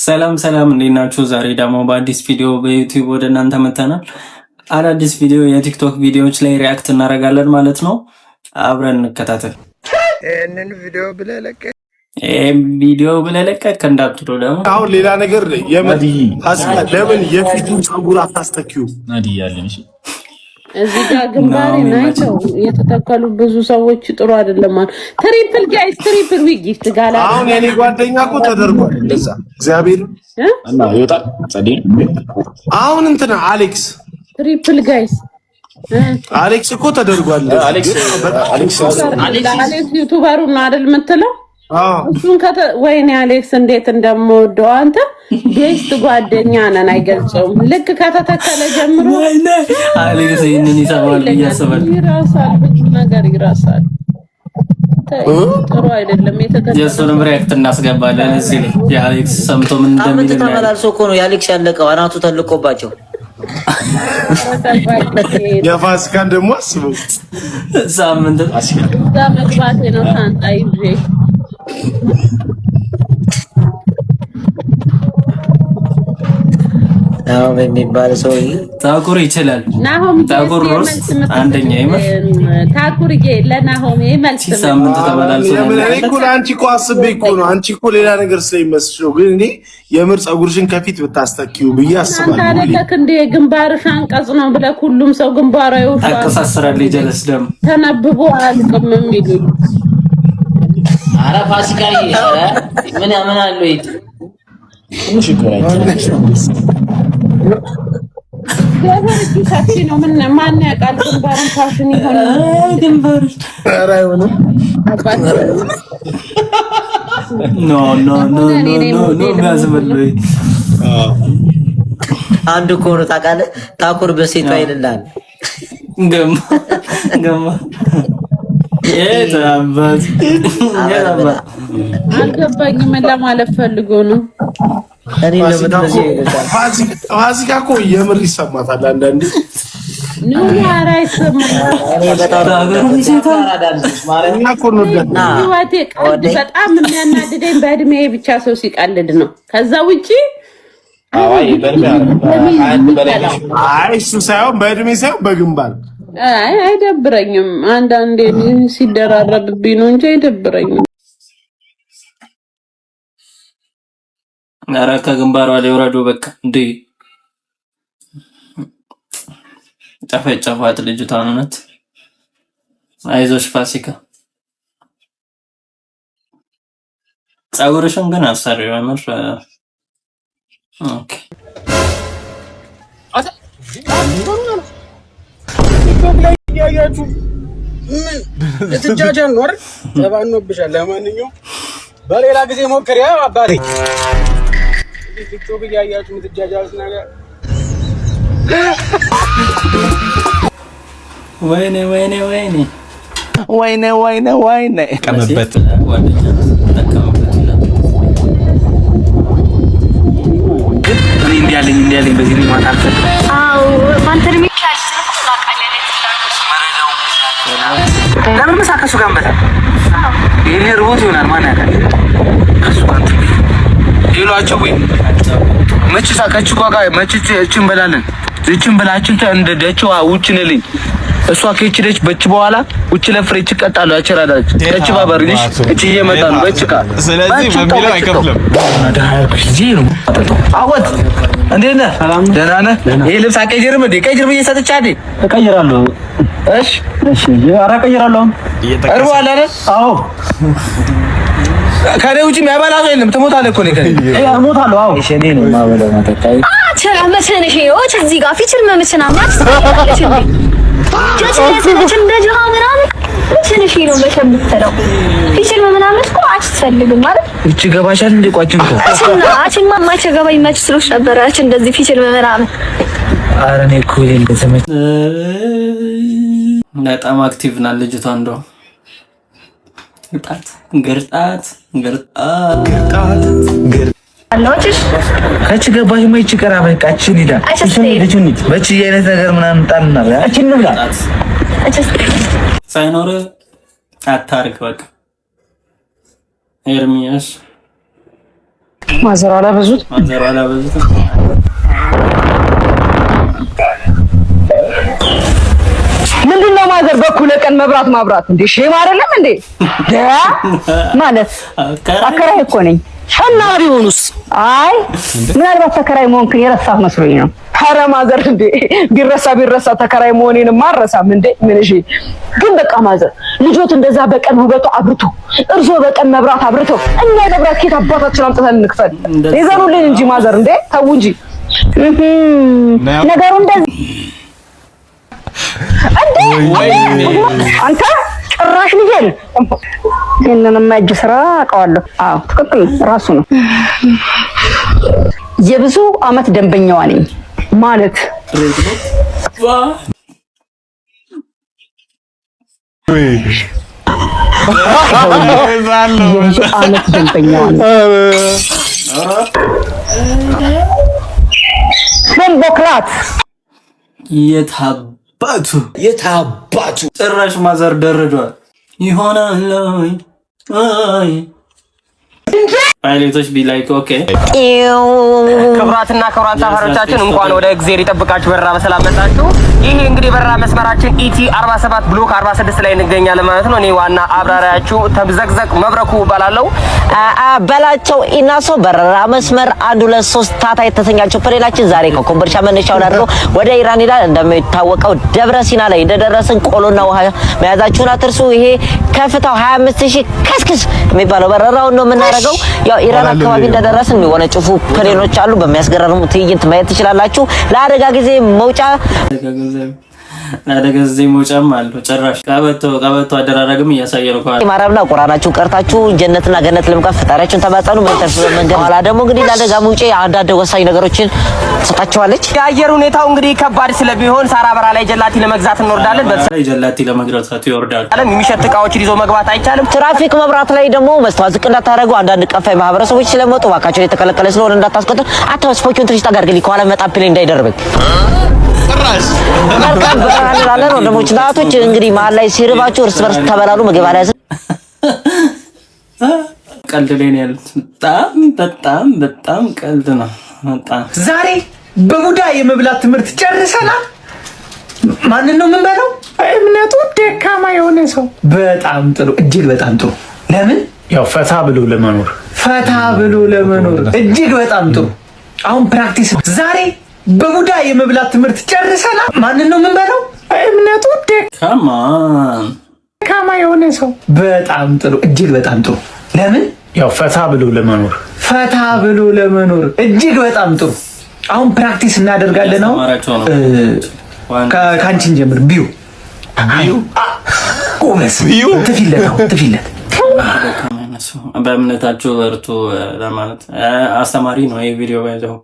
ሰላም ሰላም፣ እንዴት ናችሁ? ዛሬ ደግሞ በአዲስ ቪዲዮ በዩቲዩብ ወደ እናንተ መተናል። አዳዲስ ቪዲዮ የቲክቶክ ቪዲዮዎች ላይ ሪአክት እናደርጋለን ማለት ነው። አብረን እንከታተል። ይሄንን ቪዲዮ ብለለቀቅ እንዳትሉ ደግሞ አሁን ሌላ ነገር ለምን የፊቱን ጸጉር አታስተኪው? እዚህ ጋር ግንባሬ ናቸው የተተከሉ ብዙ ሰዎች ጥሩ አይደለም ማለት ትሪፕል ጋይስ ትሪፕል ዊግ ጊፍት ጋላ አሁን የኔ ጓደኛ እኮ ተደርጓል እንደዛ እግዚአብሔር እና ይወጣል ጸዲ አሁን እንትና አሌክስ ትሪፕል ጋይስ አሌክስ እኮ ተደርጓል። አሌክስ ዩቲዩበሩ ነው አይደል የምትለው? እሱን ወይኔ አሌክስ እንዴት እንደምወደው አንተ ቤስት ጓደኛ ነን። አይገልጸውም። ልክ ከተተከለ ጀምሮ አሌክስ ይሄንን ይሰማል እያሰባል ይራሳል፣ ብዙ ነገር ይራሳል። ጥሩ አይደለም። የእሱንም ሪአክት እናስገባለን እዚህ ላይ የአሌክስ ሰምቶ ምን እንደሚል ነው። ተመላልሶ እኮ ነው የአሌክስ ያለቀው፣ አናቱ ተልቆባቸው የፋሲካን ደግሞ አስቡ። ሳምንት ፋሲካ መግባቴ ነው ሳንጣ ይዤ ናሆም የሚባል ሰው ታኩር ይችላል። ናሆም ታኩር ሮስ አንደኛ ይመር ታኩርዬ ለናሆም መልስ ሳምንት ተመላልሶ እኔ እኮ አንቺ እኮ አስቤ እኮ ነው አንቺ እኮ ሌላ ነገር ስለሚመስለው፣ ግን እኔ የምር ጸጉርሽን ከፊት ብታስተኪው ብዬ አስባለሁ። አንተ ለክ እንደ ግንባርሽ አንቀጽ ነው ብለህ ሁሉም ሰው ግንባሩ ይወጣ አቀሳሰራል ይጀለስ ደም ተነብቦ አልቅም የሚሉኝ አረ ፋሲካዬ አረ ምን ያመናሉ ይት ትንሽ ይቆራል ገበርጂ ታክሲ ነው። ምን ማን ያውቃል? ግንባርን ፋሽን ይሆናል። ግንባር ኧረ አይሆንም። ኖ ያዝበል አንድ እኮ ነው ታውቃለህ። ታኩር በሴቷ ይልላል ገማ የታባት አልገባኝም ለማለት ፈልጎ ነው። እኔ ለምትነዚህ ፋሲካ እኮ የምር ይሰማታል አንዳንዴ ነው ያራይስም በጣም የሚያናድደኝ በእድሜ ብቻ ሰው ሲቀልድ ነው። ከዛ ውጪ እሱ ሳይሆን በእድሜ ሳይሆን በግንባር አይደብረኝም። አንዳንዴ ሲደራረብብኝ ነው እንጂ አይደብረኝም። ኧረ ከግንባሯ ላይ ወረዶ በቃ እንዴ ጨፈጨፋት ልጅቷን። እውነት አይዞሽ ፋሲካ፣ ጸጉርሽን ግን አሰሪው አመር ኦኬ ያያችሁ ምን ለትጃጃን ነው አይደል? ተባኖብሻል። ለማንኛውም በሌላ ጊዜ ሞክሪያ አባቴ። ቲክቶክ ያያችሁ ምትጃጃሉት ነገር ወይኔ ቀመበት እኔ እንዲያለኝ በዚህ ነው ማታልፈ ማንተርሚ ለምን መሳከሱ ጋር እንበላ ይሄ ርቦት ይሆናል። ማን ያውቃል? ከሱ ጋር ይሏቸው ወይ መች ሳካችሁ ጋር መች እቺን በላለን እቺን በላችን እንደ ደችዋ ውጭ ነልኝ እሷ ከእቺ በች በኋላ ውጭ ለፍሬ ይቀጣሉ ያቸራላች እቺ ባበርልሽ እቺ እየመጣሉ በጭቃ ስለዚህ በሚለው አይከፍልም። ዜሮ አወት እንዴት ነህ? ደህና ነህ? ይሄ ልብስ አቀይርም እንዴ? ቀይር ብዬ ሰጥቻለሁ። እቀይራለሁ። እሺ ኧረ እቀይራለሁ። እርቧል አይደል? አዎ ከኔ ውጪ የሚያበላ ሰው የለም። ትሞታለህ እኮ ነው። እሞታለሁ። አዎ እሺ እኔ ነው የማበላው። ማተካይ መሰለሽ ይወጭ እዚህ ጋር ፊችል መምችና ማክስ ታለች እንዴ ጀችለሽ እንደ ጆሃንራን ትንሽ ነው በሸምተለው ፊችል ምናምን እኮ አትፈልግም ማለት እቺ ገባሻል እንዴ? ቋጭን እኮ አችን ማማቸ ገባይ ማች ስለሽ ነበር አች እንደዚህ ፊችል ምናምን ኧረ እኔ እኮ እንደተመች በጣም አክቲቭ ናት ልጅቷ። እንደው ግርጣት አለውጭሽ ከቺ ገባሽ ማይቺ ቀራ በቃችን ይዳ እቺን በቺ አይነት ነገር ምናምን ጣልና እቺን ነው ብላ ሳይኖር አታርክ በቃ ኤርሚያስ ማዘር አላበዙት ምንድነው ማዘር በኩለ ቀን መብራት ማብራት እንዴ ሼም አይደለም እንዴ ማለት አከራይ እኮ ነኝ ሸናሪ ሆኑስ አይ ምናልባት ተከራይ መሆንክ የረሳህ መስሎኝ ነው ኧረ ማዘር እንዴ ቢረሳ ተከራይ መሆኔን ማረሳም እንዴ ምን እሺ ግን በቃ ማዘር ልጆት እንደዛ በቀን ውበቱ አብርቶ እርሶ በቀን መብራት አብርቶ እኛ መብራት ከየት አባታችን አምጥተን እንክፈል ይዘኑልን እንጂ ማዘር እንዴ ተው እንጂ ነገሩ እንደዚህ አንተ ጭራሽ ልጅል ይሄንን ማጅ ስራ አውቀዋለሁ አዎ ትክክል ራሱ ነው የብዙ አመት ደንበኛዋ ነኝ ማለት የብዙ አመት ደንበኛዋ ነኝ ቦክላት የታባቱ ጭራሽ ማዘር ደረዷል ይሆናል አይ ፓይሌቶች ቢላይክ ኦኬ ክብራትና ክብራን ተሳፋሪዎቻችን እንኳን ወደ እግዚአብሔር ይጠብቃችሁ በረራ በሰላም መጣችሁ። ይሄ እንግዲህ በረራ መስመራችን ኢቲ 47 ብሎክ 46 ላይ እንገኛለን ማለት ነው። እኔ ዋና አብራሪያችሁ ተብዘቅዘቅ መብረኩ እባላለሁ። በላቸው ኢናሶ በረራ መስመር 123 ታታ የተሰኛቸው ፕሌናችን ዛሬ ከኮምቦልቻ መነሻውን አድርጎ ወደ ኢራን ይላል። እንደሚታወቀው ደብረ ሲና ላይ እንደደረስን ቆሎና ውሃ መያዛችሁን አትርሱ። ይሄ ከፍታው 25000 ከስክስ የሚባለው በረራውን ነው የምናደርገው። ያው ኢራን አካባቢ እንደደረስን የሚወነጭፉ ፕሌኖች አሉ። በሚያስገርሙ ትዕይንት ማየት ትችላላችሁ። ለአደጋ ጊዜ መውጫ አለው። ጭራሽ ቀበቶ አደራረግም እያሳየ ነው። ማራብና ቁርአናችሁን ቀርታችሁ ጀነትና ገነት ለመግባት ፈጣሪያችሁን ተማጸኑ። መንተርፍ በመንገድ ኋላ ደግሞ እንግዲህ ለአደጋ መውጫ አንዳንድ ወሳኝ ነገሮችን ትሰጣችኋለች። የአየር ሁኔታው እንግዲህ ከባድ ስለሚሆን ሳራ በራ ላይ ጀላቲ ለመግዛት እንወርዳለን። በተለይ ጀላቲ ለመግዛት ይወርዳል። የሚሸት እቃዎችን ይዞ መግባት አይቻልም። ትራፊክ መብራት ላይ ደግሞ መስተዋት ዝቅ እንዳታረጉ። አንዳንድ ቀፋይ ማህበረሰቦች ስለመጡ ባካቸው የተከለከለ ስለሆነ እንዳታስቆጡ። አታስፖቹን ትሪስታ ጋር ግሊ ከኋላ መጣ ፕሌን እንዳይደርበኝ መልካም ብርሃን ላለን ወንድሞች ናቶች እንግዲህ መሀል ላይ ሲርባችሁ እርስ በርስ ተበላሉ። ምግብ አልያዝም። ቀልድ ላይ ነው ያሉት። በጣም ቀልድ ነው። ዛሬ በቡዳ የመብላት ትምህርት ጨርሰናል። ማንን ነው የምንበላው? እምነቱ ደካማ የሆነ ሰው። በጣም ጥሩ፣ እጅግ በጣም ጥሩ። ለምን? ያው ፈታ ብሎ ለመኖር እጅግ በጣም ጥሩ። አሁን ፕራክቲስ። ዛሬ በቡዳ የመብላት ትምህርት ጨርሰናል። ማንን ነው የምንበላው? እምነቱ ደካማ የሆነ ሰው። በጣም ጥሩ፣ እጅግ በጣም ጥሩ። ለምን? ያው ፈታ ብሎ ለመኖር እጅግ በጣም ጥሩ። አሁን ፕራክቲስ እናደርጋለን። ነው ከአንቺን ጀምር። ቢዩ ቆመስ ቢዩ ትፊለት በእምነታችሁ በርቱ ለማለት አስተማሪ ነው ይሄ ቪዲዮ ባይዘው።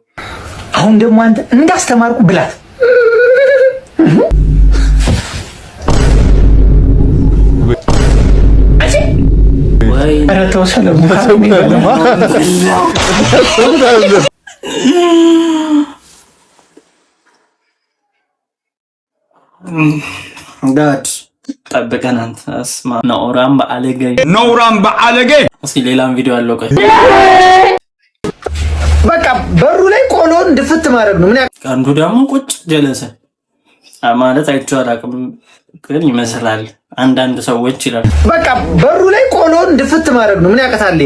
አሁን ደግሞ አንተ እንዳስተማርኩ ብላት ወይ አረተው ሰለሙ ዳድ ጠብቀን አንተ አስማ ነውራም በአለገ እስኪ ሌላም ቪዲዮ አለው። ቆይ በቃ በሩ ላይ ቆሎን ድፍት ማድረግ ነው። ምን አንዱ ደግሞ ቁጭ ጀለሰ ማለት አይቼው አላውቅም ግን ይመስላል አንዳንድ ሰዎች ይላል። በቃ በሩ ላይ ቆሎን ድፍት ማድረግ ነው። ምን ያቀታል?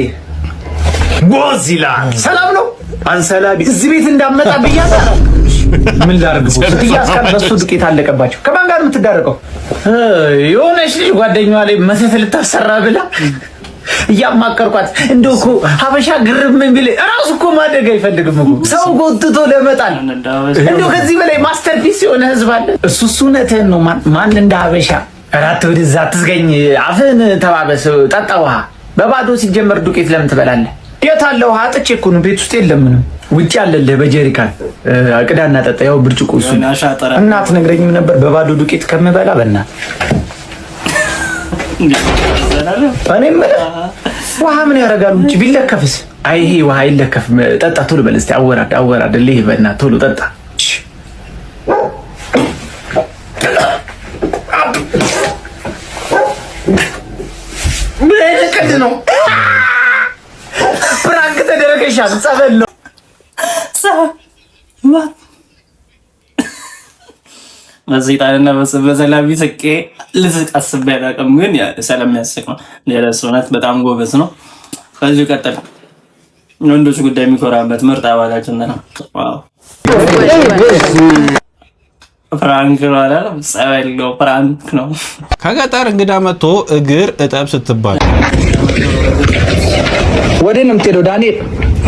ጎዚላ ሰላም ነው አንሰላቢ እዚህ ቤት እንዳመጣ ብያታ ምን ላድርግ? እያስቀር በሱ ዱቄት አለቀባቸው። ከማን ጋር የምትዳረቀው? የሆነች ልጅ ጓደኛዋ ላይ መተት ልታሰራ ብላ እያማከርኳት እንደው እኮ ሀበሻ ግርም ቢል እራሱ እኮ ማደግ አይፈልግም እኮ ሰው ጎትቶ ለመጣል። እንደው ከዚህ በላይ ማስተርፒስ የሆነ ህዝብ አለ? እሱስ እውነትህን ነው። ማን እንደ ሀበሻ? እራት ወደዛ አትስገኝ፣ አፍህን ተባበስ፣ ጠጣ ውሃ። በባዶ ሲጀመር ዱቄት ለምን ትበላለህ? የት አለ ውሃ? አጥቼ እኮ ነው። ቤት ውስጥ የለም ምንም። ውጭ አለልህ በጀሪካን ቅዳና ጠጣ። ያው ብርጭቆ እሱ እናት ነግረኝም ነበር በባዶ ዱቄት ከምበላ በእናትህ እኔም ውሃ ምን ያደርጋል? ውጭ ቢለከፍስ? አይ ይሄ ውሃ አይለከፍም። ጠጣ ቶሎ በል እስኪ። አወራድ ልህ በእናትህ ቶሎ ጠጣ። ምን ቀድ ነው? ፕራንክ ተደረገሻ ይሻል ጸበል ነው በሰይጣንና በሰላቢ ስቄ ልስቅ አስቤ አላውቅም፣ ግን ስለሚያስቅ ነው። ሌላስ እውነት በጣም ጎበዝ ነው። ከዚሁ ቀጥል። ወንዶች ጉዳይ የሚኮራበት ምርጥ አባላችን ነው። ዋው ፍራንክ ነው አላለም? ጸበል ነው፣ ፍራንክ ነው። ከገጠር እንግዳ መጥቶ እግር እጠብ ስትባል ወዴት ነው የምትሄደው ዳንኤል?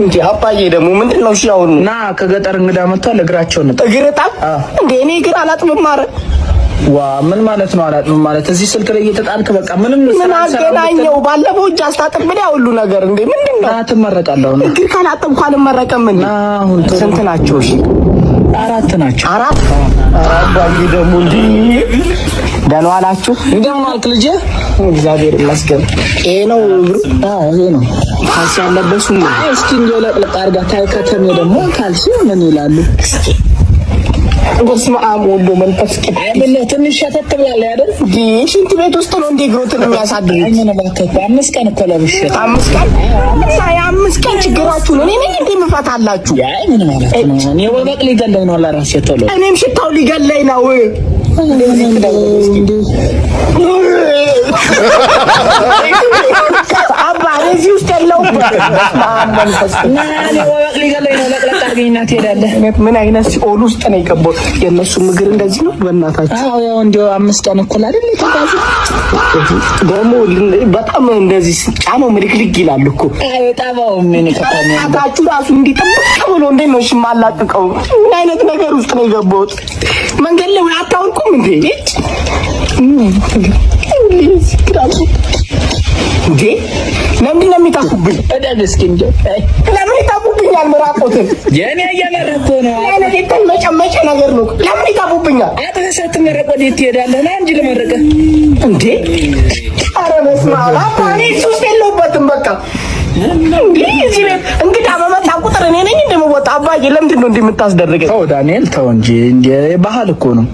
እንዴ አባዬ ደግሞ ምንድነው? እሺ አሁን ና ከገጠር እንግዳ መጥቷል። እግራቸውን ነው እግር እጠብ እንዴ? እኔ እግር አላጥብም ማለት ዋ ምን ማለት ነው? አላጥብም ማለት እዚህ ስልክ ላይ እየተጣልክ በቃ ምንም ምን አገናኘው? ባለፈው እጅ አስታጥብ ምን ያው ሁሉ ነገር እንዴ ምንድነው? ና ትመረቃለህ ነው። እግር ካላጥብኩ አልመረቅም። ምን አሁን ስንት ናቸው? እሺ 4 ናቸው። 4 አባዬ ደግሞ እንዴ ደህና ዋላችሁ? እንደምን ዋልክ ልጄ? እግዚአብሔር ይመስገን። ይሄ ነው እግሩ? አዎ ይሄ ነው። ካልሲ ያለበሱ ነው። እስኪ እንደው ለቅለቅ አድርጋ ከተሜ ደግሞ ካልሲ ምን ይላሉ? በስመ አብ ወወልድ ወመንፈስ ቅዱስ። ትንሽ ሸተት ብላለህ አይደል? ሽንት ቤት ውስጥ ነው እንዴ እግሮትን የሚያሳድሩት? አይ ምን ማለት 5 ቀን እኮ ለብሼ 5 ቀን የ5 ቀን ችግራችሁ ነው። እኔ ነኝ እንዴ የምፈታላችሁ? አይ ምን ማለት ነው? እኔ ወበቅ ሊገለኝ ነው ለራሴ ቶሎ እኔም ሽታው ሊገለኝ ነው። አባ እዚህ ውስጥ ያለው ምን አይነት ሲኦል ውስጥ ነው የገባው? የእነሱ ምግር እንደዚህ ነው። በእናታችሁ አዎ ያው እንደው 5 ቀን እኮ አይደል የተባሉ ደግሞ በጣም እንደዚህ ጫማው ምልክልክ ይላል እኮ። አይ ጣባው ምን ከታችሁ ራሱ እንዲጠብቅ ብሎ እንዴ ነው እሺ ማላጥቀው? ምን አይነት ነገር ውስጥ ነው የገባሁት? መንገድ ላይ አታውቁም እንዴ? እንዴ ለምን ለሚታቁብኝ? እስኪ እንዴ ለምን ይታቁብኛል? ምራቆትን የኔ እያመረኩ ነው። አይነ ጌታን መጨመጨ ነገር ነው። ለምን ይታቁብኛል? አጥተሰት መረቆ ዲት ትሄዳለህ ና እንጂ ለመረቀ እንዴ ኧረ በስመ አብ አባኔ ሱስ የለውበትም። በቃ እንዴ እዚህ ቤት እንግዳ በመጣ ቁጥር እኔ ነኝ እንደምወጣ። አባዬ ለምንድን ነው እንደምታስደርገኝ? ተው ዳንኤል ተው እንጂ እንዴ ባህል እኮ ነው።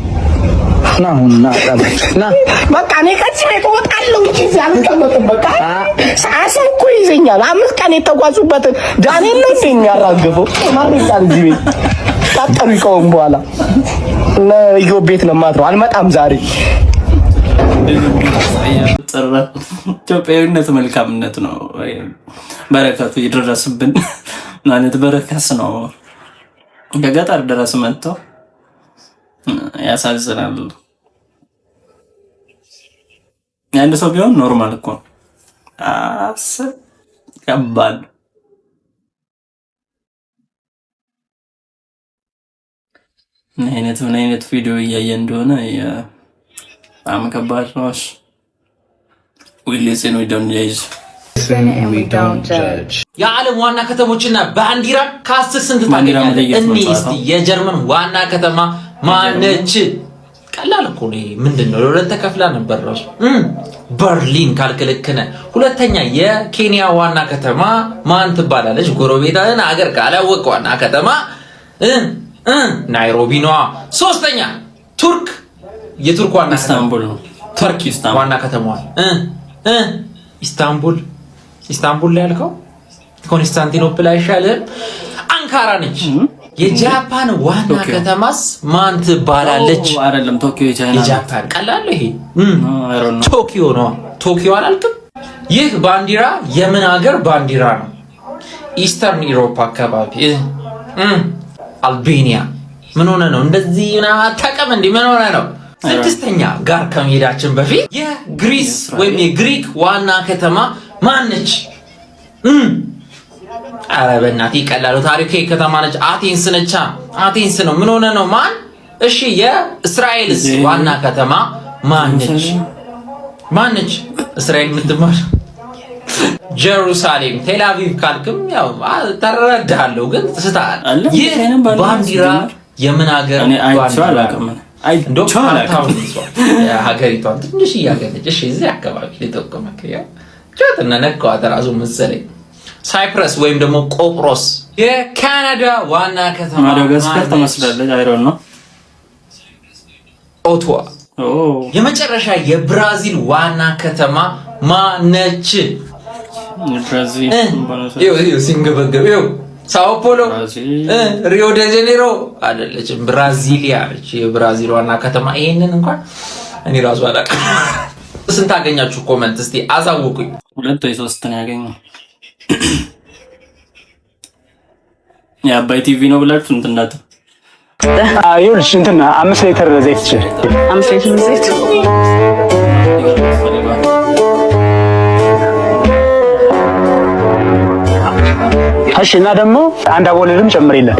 ና አሁን ና በቃ እኔ ከዚህ ቤት እወጣለሁ እንጂ እዚህ አልቀመጥም። በቃ ሳስም እኮ ይዘኛል። 5 ቀን የተጓዙበትን ዳንኤል ነው የሚያራግፈው። ማርኛል እዚህ ቤት ታጠሩ ይቀውም በኋላ ለዮ ቤት ነው ማድረው። አልመጣም ዛሬ። ኢትዮጵያዊነት መልካምነት ነው። በረከቱ ይደረስብን ማለት በረከስ ነው። ከገጠር ድረስ መጥቶ ያሳዝናል። አንድ ሰው ቢሆን ኖርማል እኮ አስብ ከባድ ምን አይነት ቪዲዮ እያየ እንደሆነ በጣም ከባድ ነው። we listen we don't judge የዓለም ዋና ከተሞችና ባንዲራ ከ10 ስንት ታገኛለህ? እኔ እስቲ የጀርመን ዋና ከተማ ማነች? ቀላል እኮ ነው። ምንድነው ለሁለት ተከፍላ ነበር ራሱ በርሊን ካልከለከነ። ሁለተኛ የኬንያ ዋና ከተማ ማን ትባላለች? ጎረቤታን አገር ካላወቅ ዋና ከተማ ናይሮቢ ነው። ሶስተኛ ቱርክ የቱርክ ዋና ኢስታንቡል ነው። ቱርክ ኢስታንቡል ዋና ከተማዋ ኢስታንቡል ላይ ያልከው ኮንስታንቲኖፕል አይሻልም? አንካራ ነች። የጃፓን ዋና ከተማስ ማን ትባላለች? አይደለም ቶኪዮ የጃፓን ቀላል ይሄ ቶኪዮ ነው። ቶኪዮ አላልክም? ይህ ባንዲራ የምን ሀገር ባንዲራ ነው? ኢስተርን ዩሮፕ አካባቢ አልቤኒያ። ምን ሆነ ነው እንደዚህ ና አታውቅም እንዴ? ምን ሆነ ነው? ስድስተኛ ጋር ከመሄዳችን በፊት የግሪስ ወይም የግሪክ ዋና ከተማ ማነች? ኧረ በእናትህ ቀላሉ ታሪካዊ ከተማ ነች። አቴንስ ነች። አቴንስ ነው። ምን ሆነ ነው? ማን? እሺ የእስራኤልስ ዋና ከተማ ማነች? ማነች? እስራኤል የምትባል ጀሩሳሌም። ቴልአቪቭ ካልክም ያው ተረዳለሁ፣ ግን ትስታል። ይህ ባንዲራ የምን ሀገር ባንዲራ? እንደውም ሀገሪቷን ትንሽ እያገለች እሺ፣ እዚህ አካባቢ ልጠቆመክ ያው ቻትና ነካው አተራዙ መሰለኝ ሳይፕረስ ወይም ደግሞ ቆጵሮስ። የካናዳ ዋና ከተማ ማዳጋስካር ተመስላለች። አይሮን ነው ኦቶዋ። የመጨረሻ የብራዚል ዋና ከተማ ማነች? ብራዚል ይኸው ሲንገበገብ ይኸው ሳኦ ፖሎ፣ ሪዮ ደ ጄኔሮ አይደለችም፣ ብራዚሊያ ነች፣ የብራዚል ዋና ከተማ። ይሄንን እንኳን እኔ ራሱ አላውቅም። ስንት አገኛችሁ? ኮመንት እስቲ አሳውቁኝ። 2 ወይ 3 ነው ያገኘው። የአባይ ቲቪ ነው ብላችሁ እንትን እንዳት ይኸውልሽ እንትን 5 ሊትር ዘይት ይችላል። 5 ሊትር ዘይት እሺ። እና ደግሞ አንድ አቦለልም ጨምሪልኝ።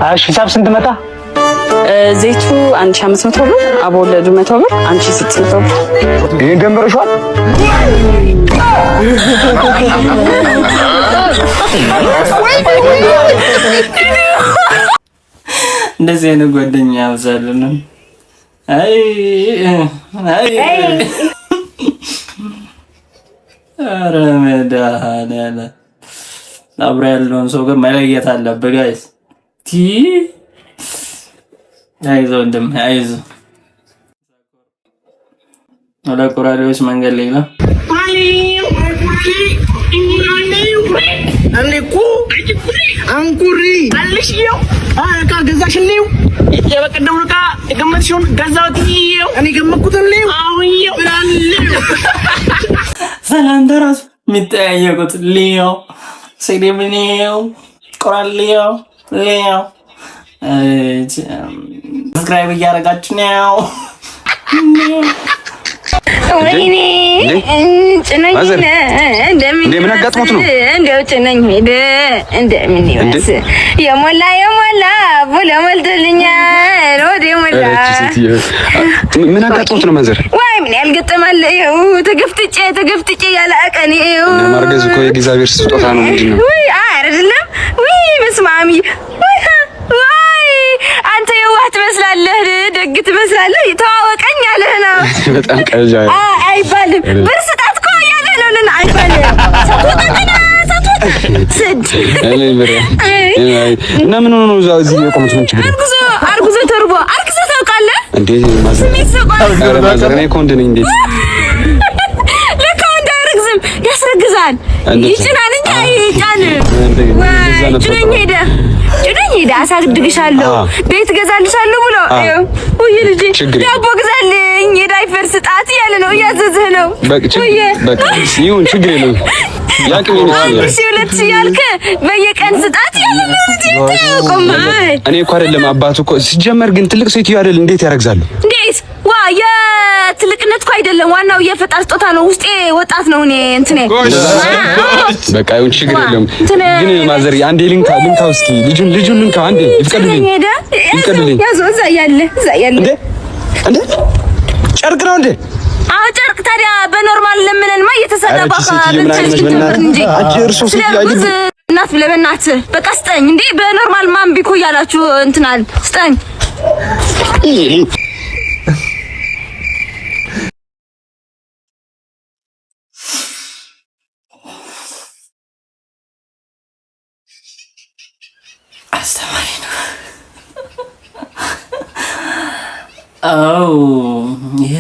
እሺ ሂሳብ ስንት መጣ? ዘይቱ 1500 ብር፣ አቦለዱ 100 ብር፣ 1600 ብር። ይሄን ደምረሽዋል? እንደዚህ አይነት ጓደኛ ያብዛልን። አይ ኧረ መድኃኒዓለም አብሮ ያለውን ሰው ግን መለየት አለብህ ጋይስ። አይዞህ ወንድም አይዞህ። ወደ ቁራሌዎች መንገድ ላይ ነው። አንኩሪ አልሽው አካ ገዛሽልኝ የበቀደሙ ዕቃ የገመትሽውን ገዛሁትኝ እኔ ገመትኩትልኝ አሁንየው ሰላም ደራሱ የሚጠያየቁት ሊዮ ሲዲብኒዮ ቁራሌዮ ሊዮ ሰብስክራይብ እያደረጋችሁ ነው። ወይኔ ጭነኝ እንደምን አጋጥሞት ነው? እንደው ጭነኝ ሄደ እንደምን ይወስ የሞላ ቡለ ሞልቶልኛል ወደ ሞላ ምን አጋጥሞት ነው? ማዘር ወይ ምን ያልገጠማል? ይኸው ተገፍጥጬ ያለ አቀኔ ይኸው ማርገዝ እኮ የእግዚአብሔር ስጦታ ነው። ምንድን ነው? ወይ አይደለም ወይ በስማሚ ወይ አንተ የዋህ ትመስላለህ፣ ደግ ትመስላለህ። ተዋወቀኝ ያለህ ነው። በጣም ቀጃ አይባልም። ብር ስጣት እኮ ያለህ ነው። ልን አይባልም። እና ምን ሆኖ ነው እዚህ የቆሙት? ምን ችግር? አርጉዞ ተርቦ አርግዘህ ታውቃለህ እንዴ? ማዘር እኔ እኮ ወንድ ነኝ። እንዴት ለካ ወንድ አይረግዝም፣ ያስረግዛል። ይጭናል እንጂ አይጫንም። ወይ ጭነኝ ሄደ አሳድግሻለሁ፣ ቤት ገዛልሻለሁ ብሎ ውይ ልጄ ዳቦ ግዛልኝ፣ የዳይፐር ስጣት እያለ ነው፣ እያዘዝህ ነው። ይሁን ችግር የለውም። ሁለት ሺህ ያልክ በየቀን ስጣት እያለ ነው ልጄ። እኔ እኮ አይደለም አባቱ እኮ ሲጀመር፣ ግን ትልቅ ሴትዮ አይደል? እንዴት ያረግዛሉ? እንዴት ዋ የትልቅነት እኮ አይደለም፣ ዋናው የፈጣሪ ስጦታ ነው። ውስጤ ወጣት ነው። እኔ እንትኔ በቃ ይሁን ችግር የለውም። ግን ማዘር አንዴ ልንካ እስኪ ልጁን ልንካ አንዴ ይፍቀድልኝ። ያዞ እዛ ያለ እንዴ ጨርቅ ነው እንዴ? አዎ ጨርቅ። ታዲያ በኖርማል ለምንንማ እየተሰራባ እንጂ እርሶ ሲያይዝ እናት ለበናት በቃ ስጠኝ እንዴ። በኖርማል ማን ቢኮ ያላችሁ እንትናል ስጠኝ። አስተማሪ ነው። አው ያ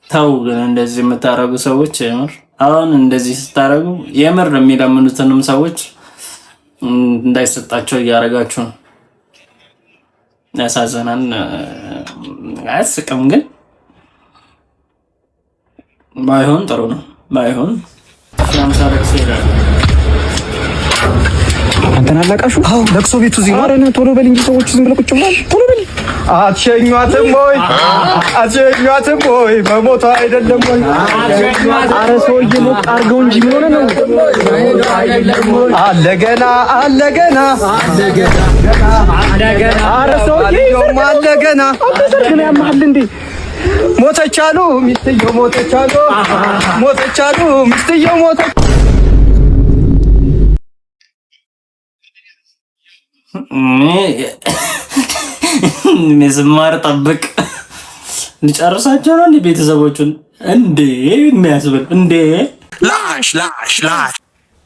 ተው ግን እንደዚህ የምታረጉ ሰዎች የምር አሁን እንደዚህ ስታረጉ የምር የሚለምኑትንም ሰዎች እንዳይሰጣቸው እያረጋችሁ ነው። ያሳዘናል። አያስቅም ግን ባይሆን ጥሩ ነው። ባይሆን ያምሳለክስ ይላል። አንተን አላቃሹ? አዎ ለቅሶ ቤቱ እዚህ ነው። አረ ቶሎ በል እንጂ ሰዎቹ ዝም ብለው ቁጭ ብለዋል። ቶሎ በል። አትሸኟትም ወይ በሞቷ አይደለም ወይ? አረ ሰውዬ ሞቅ አድርገው እንጂ ምን ሆነ ነው? አለገና አረ ሰውዬ አለገና አበሰርክነ ያማል እንዴ? ሞተቻሉ ሚስትየው ሞተቻሉ ሚስትየው ሞተች። መስማር ጠብቅ ልጨርሳቸው ነው እንዴ? ቤተሰቦቹን እንዴ የሚያስብል እንዴ ላሽ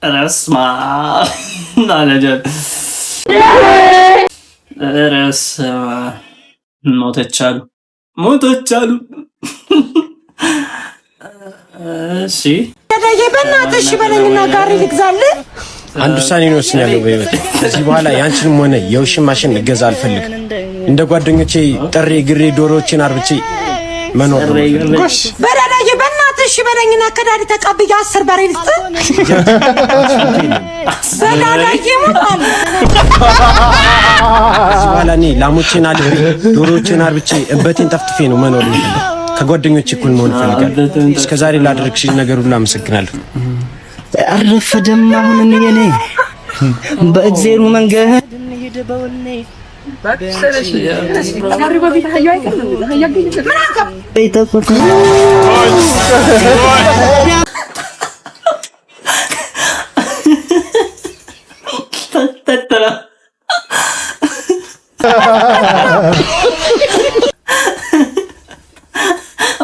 ረስማ ናለጀ ረስማ ሞተቻሉ እሺ በእናትሽ በለኝና ጋሪ ልግዛልህ። አንድ ውሳኔ ነው ወስኛለሁ በህይወቴ። ከዚህ በኋላ ያንቺንም ሆነ የውሽማሽን እገዛ አልፈልግም። እንደ ጓደኞቼ ጥሬ ግሬ ዶሮዎችን አርብቼ መኖር ነው። በዳዳዬ በእናትሽ በለኝና ከዳዲ ተቀብዬ 10 በሬ ልስጥ። በዳዳዬ ሞታል። ከዚህ በኋላ እኔ ላሞችን አልቤ ዶሮዎችን አርብቼ እበቴን ጠፍጥፌ ነው መኖር ነው። ከጓደኞቼ እኩል መሆን እፈልጋለሁ። እስከዛሬ ላደረግሽኝ ነገር ሁሉ አመሰግናለሁ። አረፈደም አሁን የኔ በእግዜሩ መንገድ እንሂድበውኔ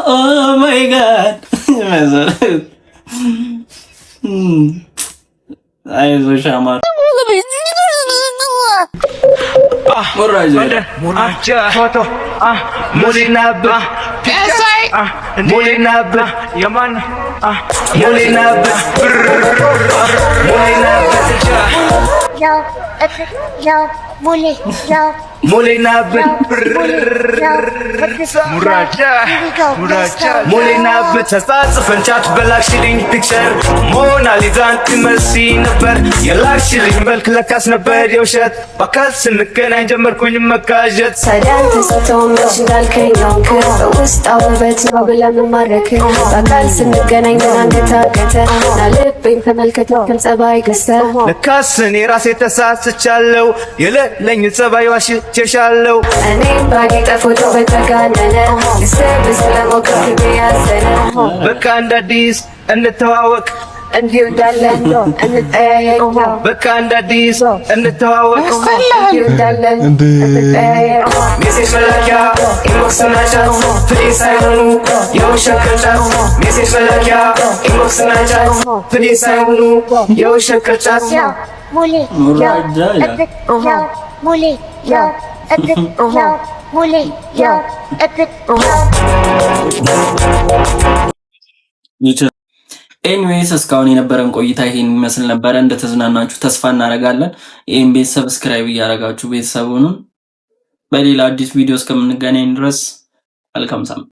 Oh my god. አይዞሽ አማር ሞሌናበት ተጻጽፈን ቻት በላክሽልኝ ፒክቸር ሞናሊዛን ትመስይ ነበር የላክሽልኝ መልክ ለካስ ነበር የውሸት በአካል ስንገናኝ ጀመርኩኝ መቃዠት ሳዳን ተሰጥተው መች እንዳልከኝ ነው በውስጥ ውበት ነው ብለህ መማረክ በአካል ስንገናኝ ግን አንገታገተ ና ልቤን ተመልከተው ከጸባይ ገዝተ ለካስ እኔ ራሴ ተሳስቻለሁ የሌለኝ ጸባይ ዋሽቼሻለሁ እኔም ባጌጠ ፎቶ በተጋነነ ስብስ ለሞቀት ቢያዘነ በቃ እንደ አዲስ እንተዋወቅ እንዲሁ እንዳለን እንጠያየቅ በቃ እንደ አዲስ እንተዋወቅ እንዲሁ እንዳለን እንጠያየቅ ሜሴጅ መላኪያ ኢንቦክስ እና ቻት ፕሊዝ ሳይሆኑ የውሸት ቅርጫት ሜሴጅ መላኪያ ኢንቦክስ እና ቻት ፕሊዝ ሳይሆኑ የውሸት ቅርጫት ሙሌ ኤኒዌይስ እስካሁን የነበረን ቆይታ ይሄን ይመስል ነበረ። እንደተዝናናችሁ ተስፋ እናደርጋለን። ይሄን ቤት ሰብስክራይብ እያደረጋችሁ ቤተሰቡን በሌላ አዲስ ቪዲዮ እስከምንገናኝ ድረስ መልካም ሳምንት።